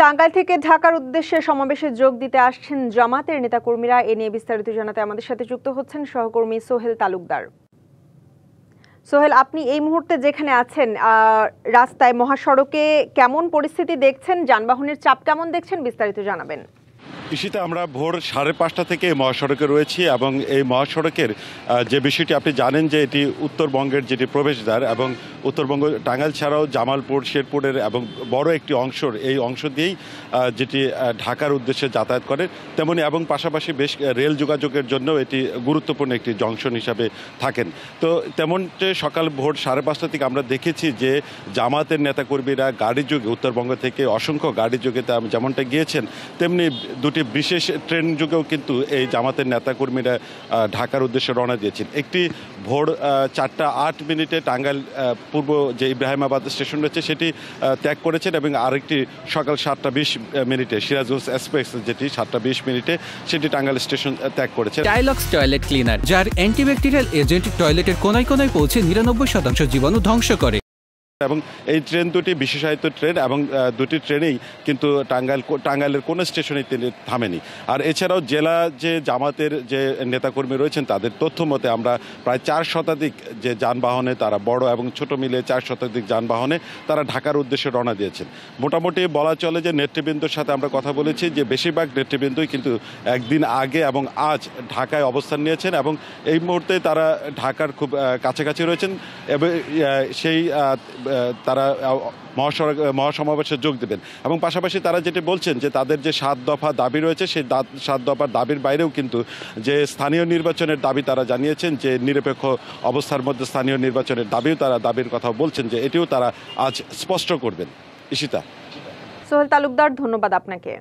টাঙ্গাইল থেকে ঢাকার উদ্দেশ্যে সমাবেশে যোগ দিতে আসছেন জামাতের নেতাকর্মীরা। এ নিয়ে বিস্তারিত জানাতে আমাদের সাথে যুক্ত হচ্ছেন সহকর্মী সোহেল তালুকদার। সোহেল, আপনি এই মুহূর্তে যেখানে আছেন, রাস্তায় মহাসড়কে কেমন পরিস্থিতি দেখছেন, যানবাহনের চাপ কেমন দেখছেন, বিস্তারিত জানাবেন। ইসিতে আমরা ভোর 5:30 থেকে মহাসড়কে রয়েছি এবং এই মহাসড়কের যে বিষয়টি আপনি জানেন যে এটি উত্তরবঙ্গের যেটি প্রবেশদ্বার এবং উত্তরবঙ্গ টাঙ্গাইল ছাড়াও জামালপুর, শেরপুরের এবং বড় একটি এই অংশ দিয়েই যেটি ঢাকার উদ্দেশ্যে যাতায়াত করে তেমনি এবং পাশাপাশি বেশ রেল যোগাযোগের জন্য এটি গুরুত্বপূর্ণ একটি জংশন হিসাবে থাকেন। তো তেমনটি সকাল ভোর 5:30 থেকে আমরা দেখেছি যে জামাতের নেতাকর্মীরা গাড়ি যোগে উত্তরবঙ্গ থেকে অসংখ্য গাড়ি যোগে যেমনটা গিয়েছেন তেমনি দুটি বিশেষ ট্রেন যুগেও কিন্তু এই জামাতের নেতাকর্মীরা ঢাকার উদ্দেশ্যে রওনা দিয়েছেন। একটি ভোর 4:08 টাঙ্গাইল পূর্ব যে ইব্রাহিমাবাদ স্টেশন রয়েছে সেটি ত্যাগ করেছেন এবং আরেকটি সকাল 7:20 সিরাজগঞ্জ এক্সপ্রেস যেটি 7:20 সেটি টাঙ্গাইল স্টেশন ত্যাগ করেছে। ডায়লগস টয়লেট ক্লিনার, যার অ্যান্টিব্যাকটেরিয়াল এজেন্ট টয়লেটের কোনায় কোনায় পৌঁছে 99% জীবাণু ধ্বংস করে। এবং এই ট্রেন দুটি বিশেষায়িত ট্রেন এবং দুটি ট্রেনেই কিন্তু টাঙ্গাইলের কোনো স্টেশনে তিনি থামেনি। আর এছাড়াও জেলা যে জামাতের যে নেতাকর্মী রয়েছেন তাদের তথ্য মতে আমরা প্রায় 4 শতাধিক যে যানবাহনে তারা বড় এবং ছোট মিলে 4 শতাধিক যানবাহনে তারা ঢাকার উদ্দেশ্যে রওনা দিয়েছেন। মোটামুটি বলা চলে যে নেতৃবৃন্দর সাথে আমরা কথা বলেছি যে বেশিরভাগ নেতৃবৃন্দই কিন্তু একদিন আগে এবং আজ ঢাকায় অবস্থান নিয়েছেন এবং এই মুহূর্তে তারা ঢাকার খুব কাছাকাছি রয়েছেন এবং সেই তারা মহাসমাবেশে যোগ দেবেন এবং পাশাপাশি তারা যেটি বলছেন যে তাদের যে 7 দফা দাবি রয়েছে সেই 7 দফার দাবির বাইরেও কিন্তু যে স্থানীয় নির্বাচনের দাবি তারা জানিয়েছেন যে নিরপেক্ষ অবস্থার মধ্যে স্থানীয় নির্বাচনের দাবির কথা বলছেন যে এটিও তারা আজ স্পষ্ট করবেন। ইশিতা। সোহেল তালুকদার, ধন্যবাদ আপনাকে।